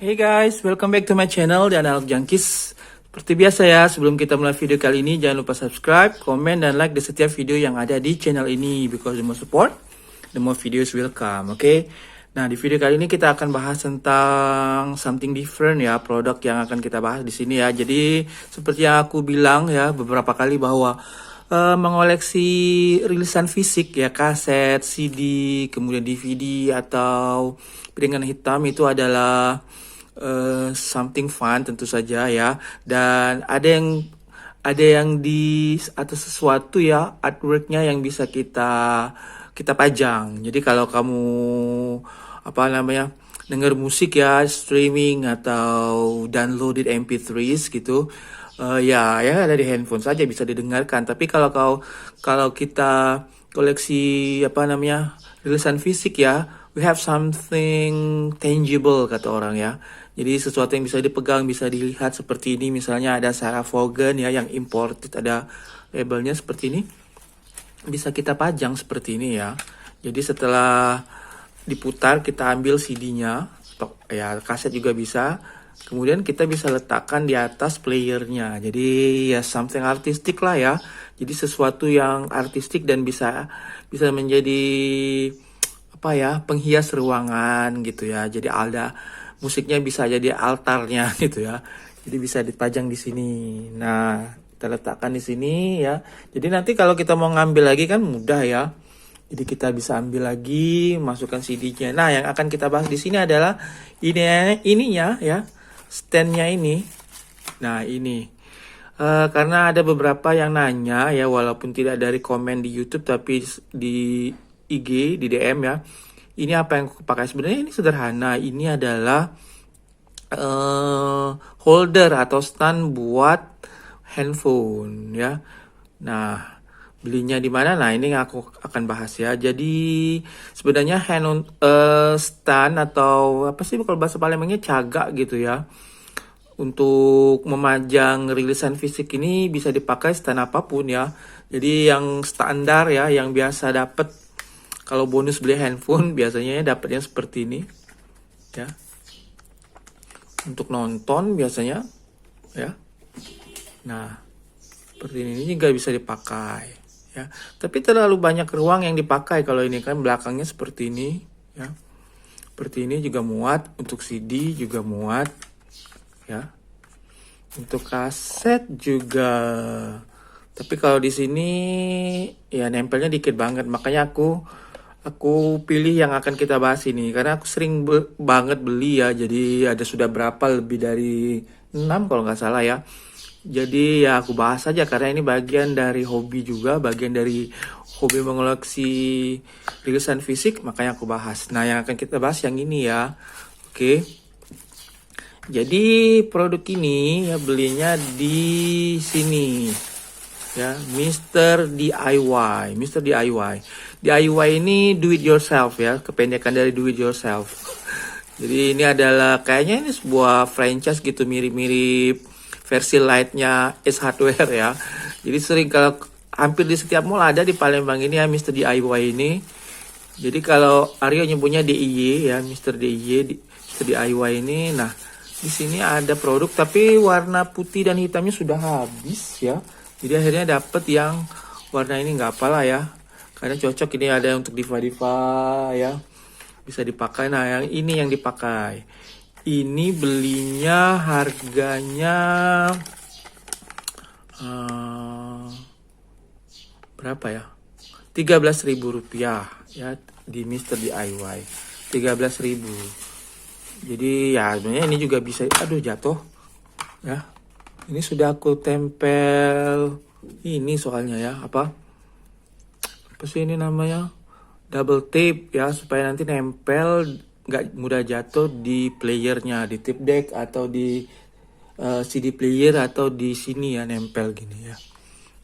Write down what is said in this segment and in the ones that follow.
Hey guys, welcome back to my channel The Analog Junkies. Seperti biasa ya, sebelum kita mulai video kali ini, jangan lupa subscribe, komen, dan like di setiap video yang ada di channel ini. Because the more support, the more videos will come, oke? Nah, di video kali ini kita akan bahas tentang something different ya, produk yang akan kita bahas di sini ya. Jadi, seperti yang aku bilang ya beberapa kali bahwa mengoleksi rilisan fisik ya, kaset, CD, kemudian DVD atau piringan hitam itu adalah something fun tentu saja ya. Dan ada yang di atas sesuatu ya, artworknya yang bisa kita pajang. Jadi kalau kamu denger musik ya, streaming atau downloaded MP3s gitu, ya ada di handphone saja bisa didengarkan. Tapi kalau kita koleksi rilisan fisik ya, we have something tangible kata orang ya. Jadi sesuatu yang bisa dipegang, bisa dilihat seperti ini. Misalnya ada Sarah Vaughan ya yang imported, ada labelnya seperti ini. Bisa kita pajang seperti ini ya. Jadi setelah diputar kita ambil CD-nya, ya kaset juga bisa. Kemudian kita bisa letakkan di atas playernya. Jadi ya something artistic lah ya. Jadi sesuatu yang artistik dan bisa menjadi penghias ruangan gitu ya. Jadi ada musiknya bisa jadi altarnya gitu ya. Jadi bisa dipajang di sini. Nah, kita letakkan di sini ya. Jadi nanti kalau kita mau ngambil lagi kan mudah ya. Jadi kita bisa ambil lagi, masukkan CD-nya. Nah, yang akan kita bahas di sini adalah ininya ya, stand-nya ini. Nah, ini. Karena ada beberapa yang nanya ya, walaupun tidak dari komen di YouTube tapi di IG, di DM ya. Ini apa yang aku pakai? Sebenarnya ini sederhana. Ini adalah holder atau stand buat handphone ya. Nah, belinya di mana? Nah, ini aku akan bahas ya. Jadi sebenarnya stand atau apa sih kalau bahasa Palembangnya cagak gitu ya. Untuk memajang rilisan fisik ini bisa dipakai stand apapun ya. Jadi yang standar ya, yang biasa dapat kalau bonus beli handphone biasanya dapatnya seperti ini ya. Untuk nonton biasanya ya. Nah, seperti ini juga bisa dipakai ya. Tapi terlalu banyak ruang yang dipakai kalau ini kan belakangnya seperti ini ya. Seperti ini juga muat, untuk CD juga muat ya. Untuk kaset juga. Tapi kalau di sini ya nempelnya dikit banget, makanya aku pilih yang akan kita bahas ini karena aku sering banget beli ya. Jadi ada sudah berapa, lebih dari 6 kalau nggak salah ya. Jadi ya aku bahas saja karena ini bagian dari hobi juga, bagian dari hobi mengoleksi rilisan fisik, makanya aku bahas. Nah, yang akan kita bahas yang ini ya. Oke. Jadi produk ini ya belinya di sini ya, Mr. DIY. DIY ini do it yourself ya, kependekan dari do it yourself. Jadi ini adalah kayaknya ini sebuah franchise gitu, mirip-mirip versi lightnya Ace Hardware ya. Jadi sering kalau hampir di setiap mall ada di Palembang ini ya, Mr. DIY ini. Jadi kalau Aryo nyebutnya DIY ya, Mr. DIY ini. Nah, di sini ada produk tapi warna putih dan hitamnya sudah habis ya. Jadi akhirnya dapet yang warna ini, nggak apalah ya. Karena cocok, ini ada untuk diva-diva ya. Bisa dipakai. Nah, yang ini yang dipakai. Ini belinya harganya berapa ya? Rp13.000 ya di Mr. DIY. 13.000. Jadi ya sebenarnya ini juga bisa, jatuh ya. Ini sudah aku tempel ini soalnya ya, apa sih ini namanya, double tape ya, supaya nanti nempel nggak mudah jatuh di playernya, di tape deck atau di CD player atau di sini ya, nempel gini ya.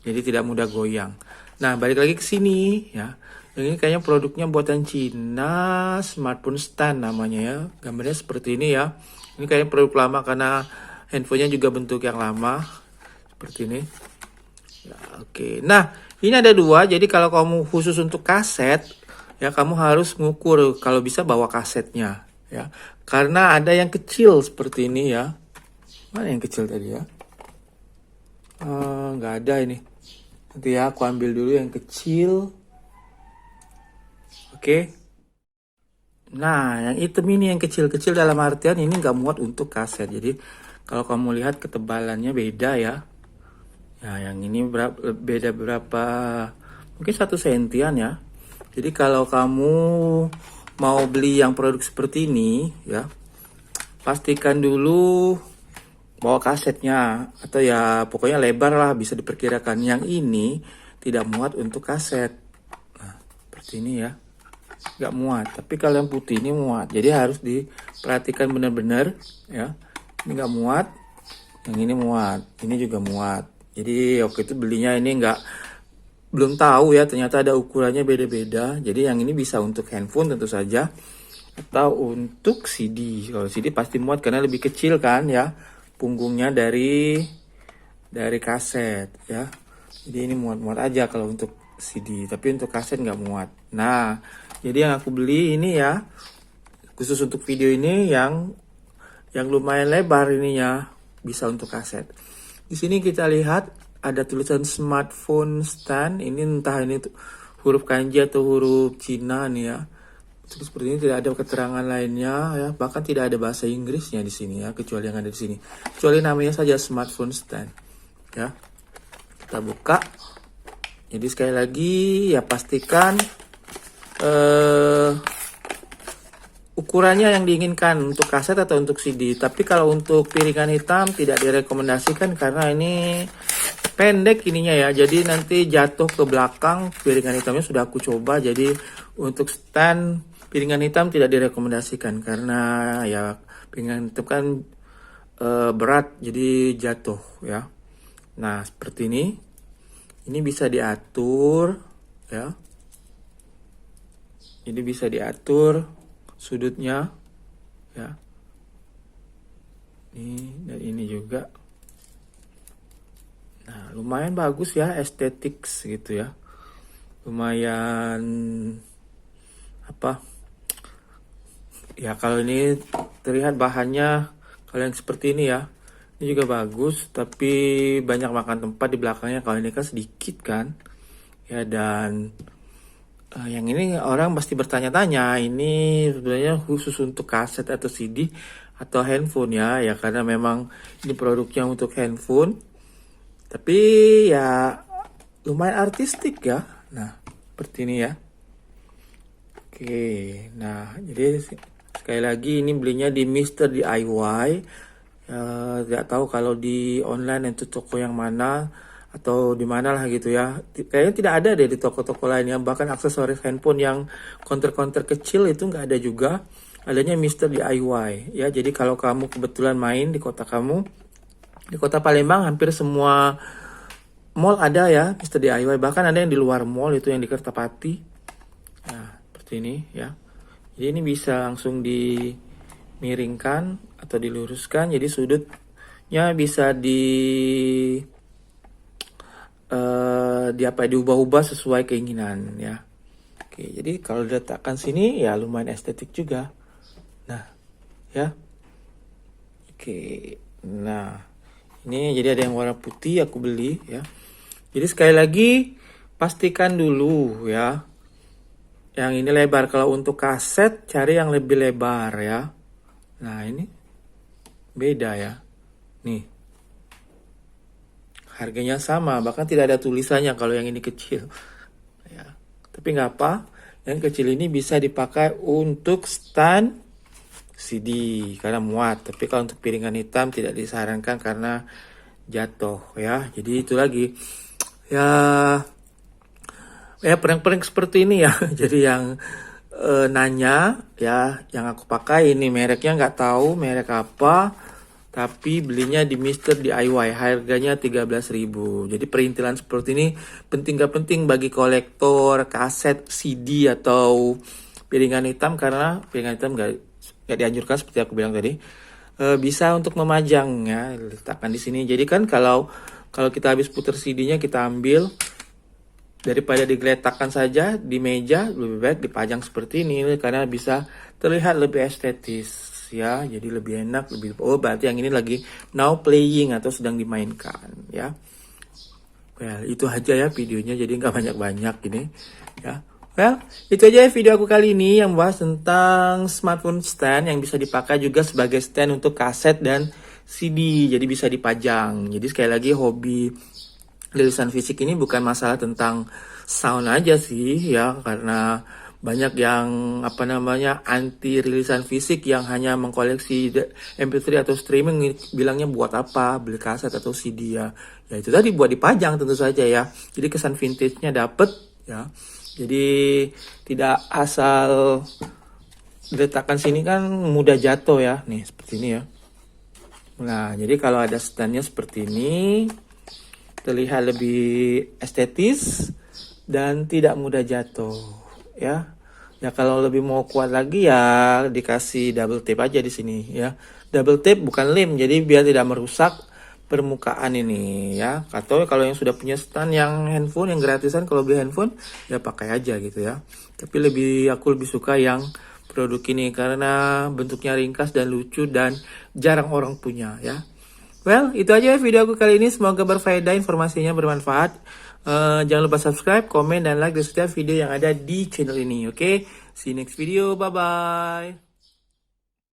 Jadi tidak mudah goyang. Nah, balik lagi ke sini ya. Ini kayaknya produknya buatan Cina, smartphone stand namanya ya. Gambarnya seperti ini ya. Ini kayaknya produk lama karena handphonenya juga bentuk yang lama seperti ini ya. Oke, nah ini ada dua. Jadi kalau kamu khusus untuk kaset ya, kamu harus ngukur, kalau bisa bawa kasetnya ya. Karena ada yang kecil seperti ini ya. Mana yang kecil tadi ya? Nggak ada ini. Nanti ya aku ambil dulu yang kecil. Oke. Nah, yang hitam ini yang kecil-kecil dalam artian ini nggak muat untuk kaset. Jadi kalau kamu lihat ketebalannya beda ya. Ya, yang ini beda berapa? Mungkin 1 sentian ya. Jadi kalau kamu mau beli yang produk seperti ini ya, pastikan dulu bawa kasetnya atau ya pokoknya lebar lah, bisa diperkirakan. Yang ini tidak muat untuk kaset. Nah, seperti ini ya. Nggak muat, tapi kalau yang putih ini muat, jadi harus diperhatikan benar-benar ya. Ini nggak muat, yang ini muat, ini juga muat. Jadi waktu itu belinya ini belum tahu ya, ternyata ada ukurannya beda-beda. Jadi yang ini bisa untuk handphone tentu saja, atau untuk CD. Kalau CD pasti muat karena lebih kecil kan ya punggungnya dari kaset ya. Jadi ini muat-muat aja kalau untuk CD, tapi untuk kaset nggak muat. Nah, jadi yang aku beli ini ya, khusus untuk video ini yang lumayan lebar ininya, bisa untuk kaset. Di sini kita lihat ada tulisan smartphone stand. Ini entah ini huruf kanji atau huruf Cina nih ya. Seperti ini, tidak ada keterangan lainnya ya, bahkan tidak ada bahasa Inggrisnya di sini ya, kecuali yang ada di sini. Kecuali namanya saja smartphone stand ya. Kita buka. Jadi sekali lagi ya, pastikan ukurannya yang diinginkan untuk kaset atau untuk CD. Tapi kalau untuk piringan hitam tidak direkomendasikan karena ini pendek ininya ya. Jadi nanti jatuh ke belakang. Piringan hitamnya sudah aku coba. Jadi untuk stand piringan hitam tidak direkomendasikan karena ya piringan hitam kan berat, jadi jatuh ya. Nah, seperti ini. Ini bisa diatur ya. Ini bisa diatur sudutnya ya. Ini dan ini juga. Nah, lumayan bagus ya, estetik gitu ya. Lumayan apa? Ya kalau ini terlihat bahannya, kalau yang seperti ini ya, ini juga bagus, tapi banyak makan tempat di belakangnya. Kalau ini kan sedikit kan ya. Dan yang ini orang pasti bertanya-tanya, ini sebenarnya khusus untuk kaset atau CD atau handphone ya. Ya karena memang ini produknya untuk handphone, tapi ya lumayan artistik ya. Nah, seperti ini ya. Oke, nah jadi sekali lagi ini belinya di Mr. DIY. Tidak tahu kalau di online itu toko yang mana atau di mana lah gitu ya. Kayaknya tidak ada deh di toko-toko lainnya. Bahkan aksesoris handphone yang counter-counter kecil itu nggak ada juga. Adanya Mr. DIY ya. Jadi kalau kamu kebetulan main di kota kamu, di kota Palembang hampir semua mall ada ya Mr. DIY. Bahkan ada yang di luar mall, itu yang di Kertapati. Nah, seperti ini ya. Jadi ini bisa langsung dimiringkan atau diluruskan. Jadi sudutnya bisa diubah-ubah sesuai keinginan ya. Oke, jadi kalau diletakkan sini ya lumayan estetik juga. Nah, ya. Oke. Nah, ini jadi ada yang warna putih aku beli ya. Jadi sekali lagi pastikan dulu ya. Yang ini lebar. Kalau untuk kaset cari yang lebih lebar ya. Nah, ini beda ya. Nih. Harganya sama, bahkan tidak ada tulisannya kalau yang ini kecil. Ya. Tapi nggak apa, yang kecil ini bisa dipakai untuk stand CD karena muat. Tapi kalau untuk piringan hitam tidak disarankan karena jatuh ya. Jadi itu lagi ya prank-prank seperti ini ya. Jadi yang nanya ya, yang aku pakai ini mereknya nggak tahu merek apa. Tapi belinya di Mr. DIY, harganya 13.000. Jadi perintilan seperti ini penting gak penting bagi kolektor kaset, CD atau piringan hitam, karena piringan hitam gak dianjurkan seperti aku bilang tadi. Bisa untuk memajang ya, letakkan di sini. Jadi kan kalau kita habis putar CD-nya kita ambil, Daripada digeletakkan saja di meja, lebih baik dipajang seperti ini karena bisa terlihat lebih estetis ya. Jadi lebih enak, berarti yang ini lagi now playing atau sedang dimainkan ya. Well, itu aja ya videonya, jadi nggak banyak-banyak ini ya. Well, itu aja ya video aku kali ini yang bahas tentang smartphone stand yang bisa dipakai juga sebagai stand untuk kaset dan CD, jadi bisa dipajang. Jadi sekali lagi hobi rilisan fisik ini bukan masalah tentang sound aja sih ya, karena banyak yang anti rilisan fisik yang hanya mengkoleksi MP3 atau streaming, bilangnya buat apa beli kaset atau CD ya. Ya itu tadi, buat dipajang tentu saja ya. Jadi kesan vintage-nya dapet ya. Jadi tidak asal diletakkan sini kan mudah jatuh ya. Nih seperti ini ya. Nah, jadi kalau ada standnya seperti ini terlihat lebih estetis dan tidak mudah jatuh ya. Ya kalau lebih mau kuat lagi ya dikasih double tape aja di sini ya. Double tape bukan lem, jadi biar tidak merusak permukaan ini ya. Atau kalau yang sudah punya stand yang handphone yang gratisan, kalau beli handphone ya pakai aja gitu ya. Tapi aku lebih suka yang produk ini karena bentuknya ringkas dan lucu dan jarang orang punya ya. Well, itu aja video aku kali ini. Semoga berfaedah, informasinya bermanfaat. Jangan lupa subscribe, komen, dan like di setiap video yang ada di channel ini. Oke, see you next video. Bye-bye.